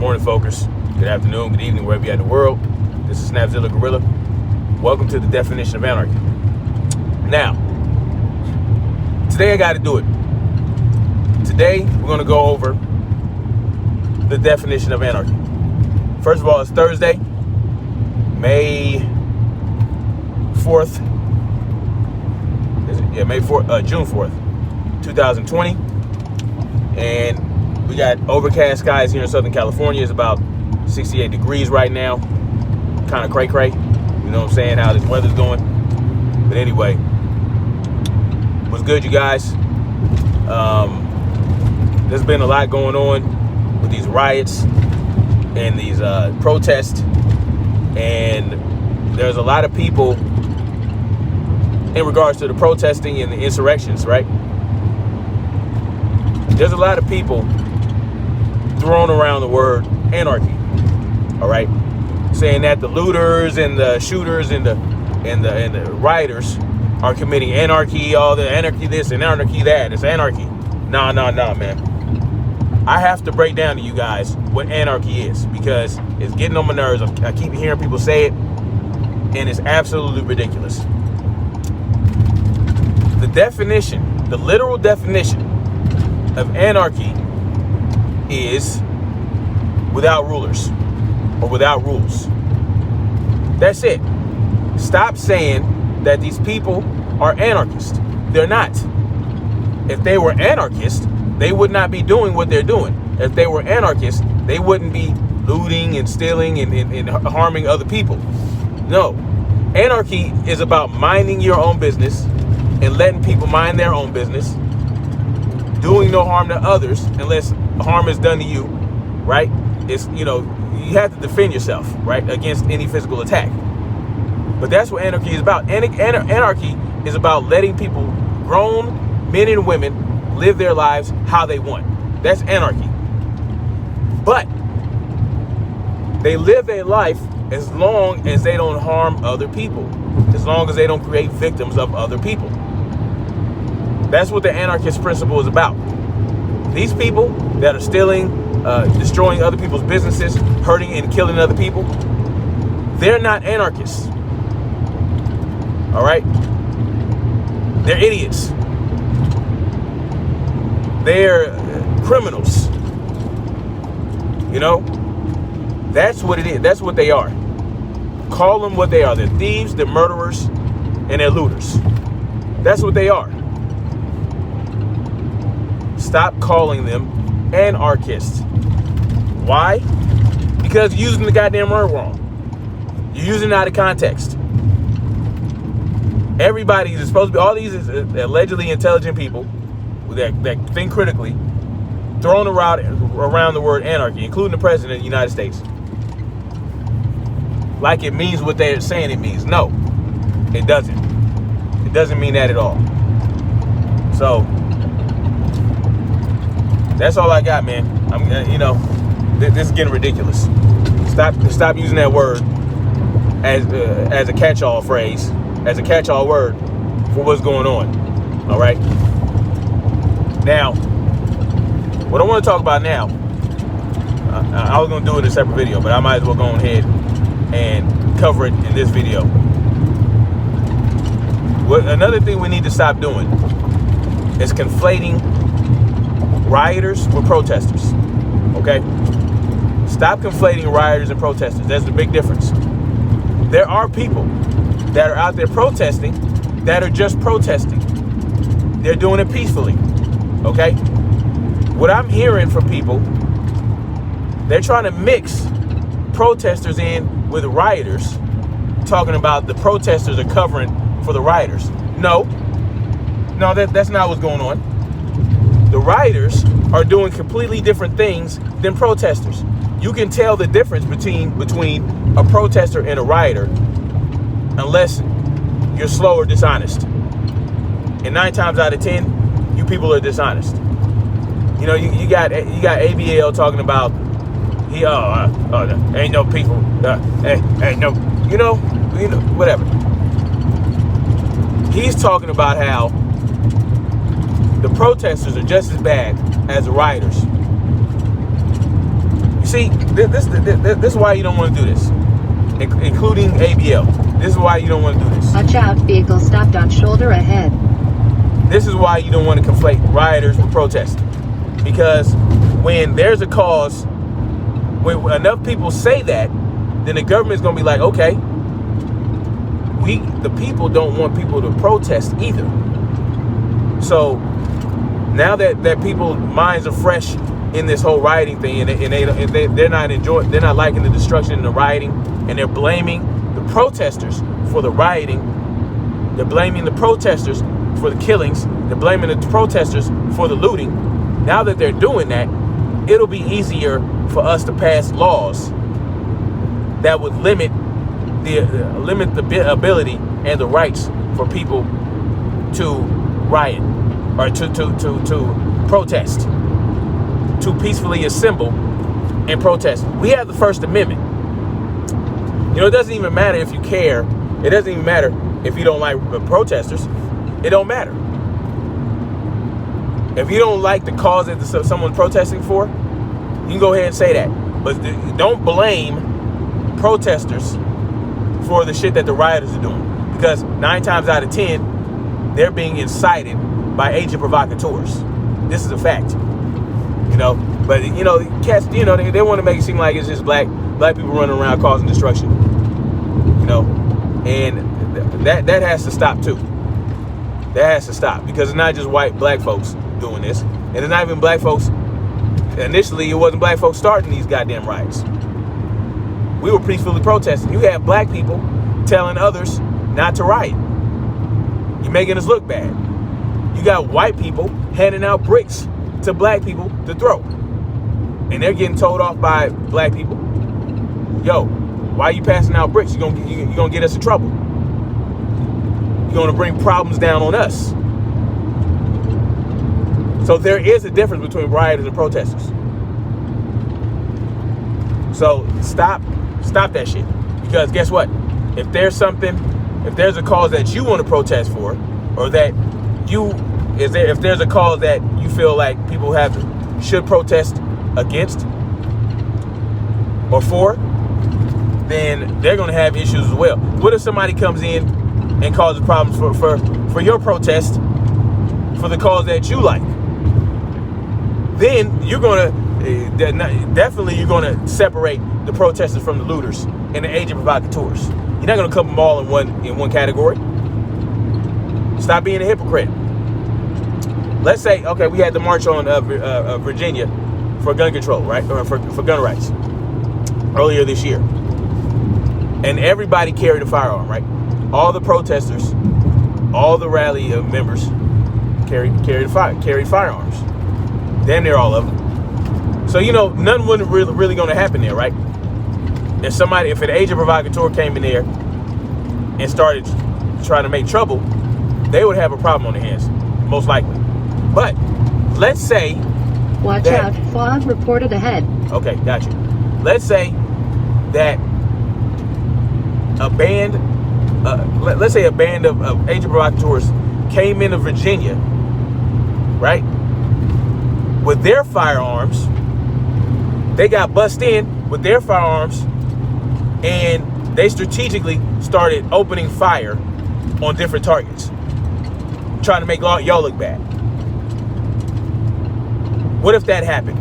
morning, folks. Good afternoon, good evening, wherever you're at in the world. This is Snapzilla Gorilla. Welcome to the Definition of Anarchy. Now, today I got to do it. Today, we're going to go over the definition of anarchy. First of all, it's Thursday, May 4th. June 4th, 2020. And we got overcast skies here in Southern California. It's about 68 degrees right now. Kind of cray-cray. You know what I'm saying? How this weather's going. But anyway, what's good, you guys? There's been a lot going on with these riots and these protests. And there's a lot of people in regards to the protesting and the insurrections, right? There's a lot of people throwing around the word anarchy, all right? Saying that the looters and the shooters and the rioters are committing anarchy, all the anarchy this and anarchy that. It's anarchy. Nah, man. I have to break down to you guys what anarchy is because it's getting on my nerves. I keep hearing people say it, and it's absolutely ridiculous. The definition, the literal definition of anarchy is without rulers or without rules. That's it. Stop saying that these people are anarchists. They're not. If they were anarchists, they would not be doing what they're doing. If they were anarchists, they wouldn't be looting and stealing and harming other people. No. Anarchy is about minding your own business and letting people mind their own business, doing no harm to others unless harm is done to you, right? It's, you have to defend yourself, right, against any physical attack. But that's what anarchy is about. Anarchy is about letting people, grown men and women, live their lives how they want. That's anarchy. But they live their life as long as they don't harm other people, as long as they don't create victims of other people. That's what the anarchist principle is about. These people that are stealing, destroying other people's businesses, hurting and killing other people, they're not anarchists. All right? They're idiots. They're criminals. That's what it is. That's what they are. Call them what they are. They're thieves, they're murderers, and they're looters. That's what they are. Stop calling them anarchists. Why? Because you're using the goddamn word wrong. You're using it out of context. Everybody is supposed to be, all these allegedly intelligent people that think critically, throwing around the word anarchy, including the president of the United States, like it means what they're saying it means. No, it doesn't. It doesn't mean that at all. So that's all I got, man. This is getting ridiculous. Stop using that word as a catch-all phrase, as a catch-all word for what's going on. All right. Now, what I want to talk about now, I was going to do it in a separate video, but I might as well go ahead and cover it in this video. Another thing we need to stop doing is conflating rioters with protesters. Okay? Stop conflating rioters and protesters. That's the big difference. There are people that are out there protesting that are just protesting. They're doing it peacefully. Okay? What I'm hearing from people, they're trying to mix protesters in with rioters, talking about the protesters are covering for the rioters. No, that's not what's going on. The rioters are doing completely different things than protesters. You can tell the difference between a protester and a rioter unless you're slow or dishonest. And 9 times out of 10, you people are dishonest. You got ABL talking about ain't no people, ain't no, whatever. He's talking about how the protesters are just as bad as the rioters. You see, this is why you don't want to do this, including ABL. This is why you don't want to do this. Watch out, vehicle stopped on shoulder ahead. This is why you don't want to conflate rioters with protesters. Because when there's a cause, when enough people say that, then the government's going to be like, okay, the people don't want people to protest either. So now that people's minds are fresh in this whole rioting thing, and they're not liking the destruction and the rioting, and they're blaming the protesters for the rioting. They're blaming the protesters for the killings. They're blaming the protesters for the looting. Now that they're doing that, it'll be easier for us to pass laws that would limit the ability and the rights for people to riot or to protest, to peacefully assemble and protest. We have the First Amendment. You know, it doesn't even matter if you care. It doesn't even matter if you don't like protesters. It don't matter. If you don't like the cause that someone's protesting for, you can go ahead and say that. But don't blame protesters for the shit that the rioters are doing. Because 9 times out of 10, they're being incited by agent provocateurs. This is a fact. You know, but you know, cats, you know, they want to make it seem like it's just black people running around causing destruction. You know, and that has to stop too. That has to stop, because it's not just black folks doing this, and it's not even black folks. Initially, it wasn't black folks starting these goddamn riots. We were peacefully protesting. You have black people telling others not to riot. You're making us look bad. You got white people handing out bricks to black people to throw, and they're getting told off by black people. Yo, why are you passing out bricks? You're gonna get us in trouble. You're gonna bring problems down on us. So there is a difference between rioters and protesters. So stop that shit. Because guess what? If there's a cause that you want to protest for, or that if there's a cause that you feel like people should protest against or for, then they're going to have issues as well. What if somebody comes in and causes problems for your protest for the cause that you like? Then you're going to separate the protesters from the looters and the agent provocateurs. You're not going to clump them all in one category. Stop being a hypocrite. Let's say, okay, we had the march on Virginia for gun control, right? Or for gun rights earlier this year. And everybody carried a firearm, right? All the protesters, all the rally members carried firearms. Damn near all of them. So, you know, nothing wasn't really going to happen there, right? If an agent provocateur came in there and started trying to make trouble, they would have a problem on their hands, most likely. But let's say... Watch out, fog reported ahead. Okay, gotcha. Let's say that a band of agent provocateurs came into Virginia, right? With their firearms. They got bussed in with their firearms, and they strategically started opening fire on different targets, trying to make y'all look bad. What if that happened?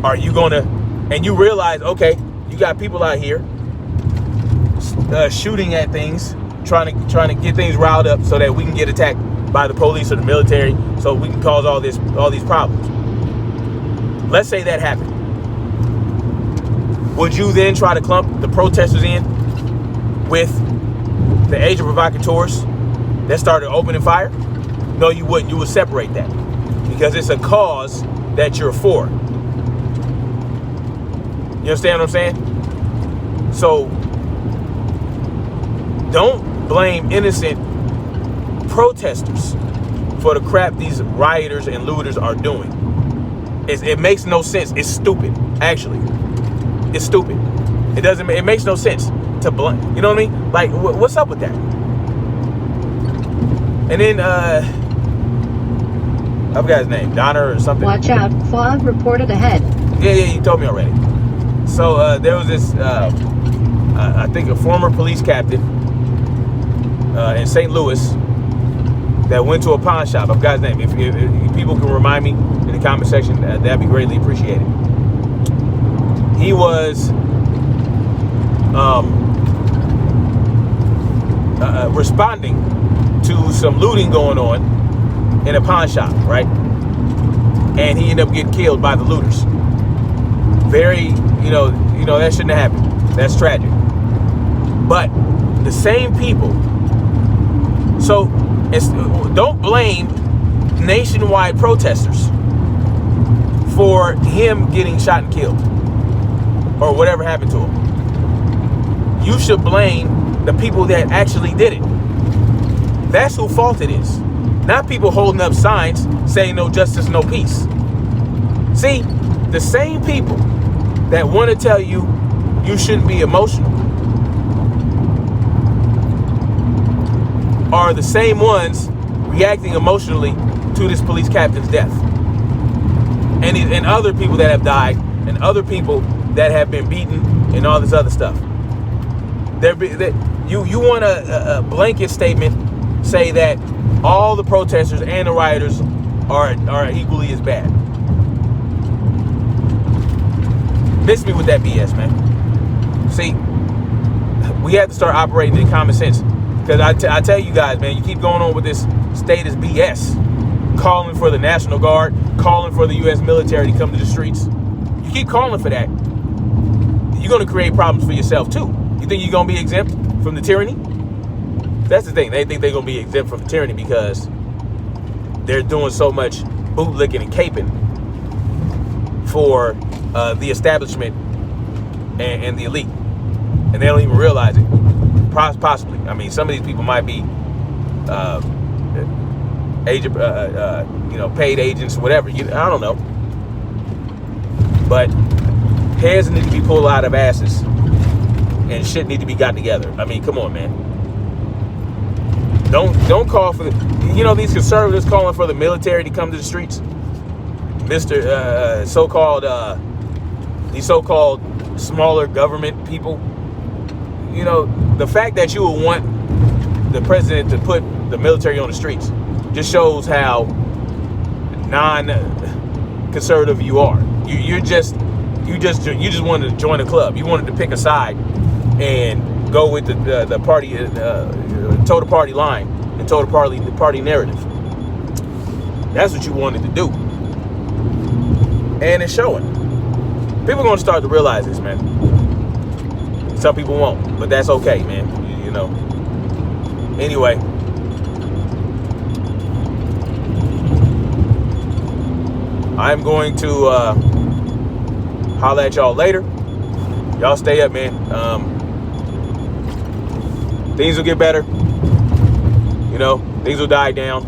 Are you gonna, and you realize, okay, you got people out here shooting at things, trying to get things riled up so that we can get attacked by the police or the military, so we can cause all these problems. Let's say that happened. Would you then try to clump the protesters in with the agent provocateurs that started opening fire? No, you wouldn't. You would separate that, because it's a cause that you're for. You understand what I'm saying? So don't blame innocent protesters for the crap these rioters and looters are doing. It makes no sense. It's stupid, actually. It's stupid. It makes no sense to blame. You know what I mean? Like, what's up with that? And then, I forgot his name, Donner or something. Watch out, fog reported ahead. Yeah, you told me already. So there was this, I think, a former police captain in St. Louis that went to a pawn shop. I forgot his name. If people can remind me in the comment section, that'd be greatly appreciated. He was responding to some looting going on in a pawn shop, right? And he ended up getting killed by the looters. Very, that shouldn't have happened. That's tragic. But the same people. So don't blame nationwide protesters for him getting shot and killed or whatever happened to him. You should blame the people that actually did it. That's whose fault it is. Not people holding up signs saying no justice, no peace. See, the same people that want to tell you you shouldn't be emotional are the same ones reacting emotionally to this police captain's death. And other people that have died, and other people that have been beaten, and all this other stuff. You want a blanket statement say that all the protesters and the rioters are equally as bad. Miss me with that BS, man. See, we have to start operating in common sense. Because I tell you guys, man, you keep going on with this status BS. Calling for the National Guard, calling for the U.S. military to come to the streets. You keep calling for that, you're going to create problems for yourself, too. You think you're going to be exempt from the tyranny? That's the thing. They think they're going to be exempt from the tyranny because they're doing so much bootlicking and caping for the establishment and the elite. And they don't even realize it. Possibly. I mean, some of these people might be paid agents or whatever. I don't know. But heads need to be pulled out of asses and shit need to be got together. I mean, come on, man. Don't call for these conservatives calling for the military to come to the streets. These so-called smaller government people. The fact that you would want the president to put the military on the streets just shows how non-conservative you are. You just wanted to join a club. You wanted to pick a side and go with the party, toe the party line and toe the party narrative. That's what you wanted to do, and it's showing. People are going to start to realize this, man. Some people won't, but that's okay, man. Anyway, I'm going to holler at y'all later. Y'all stay up, man. Things will get better. Things will die down.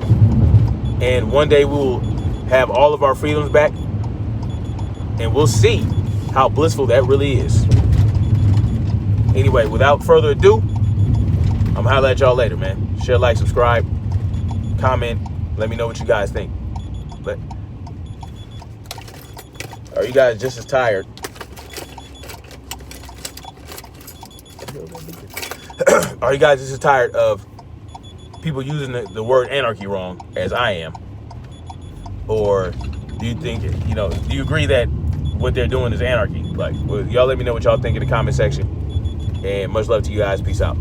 And one day we will have all of our freedoms back. And we'll see how blissful that really is. Anyway, without further ado, I'm gonna holler at y'all later, man. Share, like, subscribe, comment. Let me know what you guys think. But are you guys just as tired? Are you guys just as tired of people using the word anarchy wrong as I am? Or do you think, do you agree that what they're doing is anarchy? Y'all let me know what y'all think in the comment section. And much love to you guys. Peace out.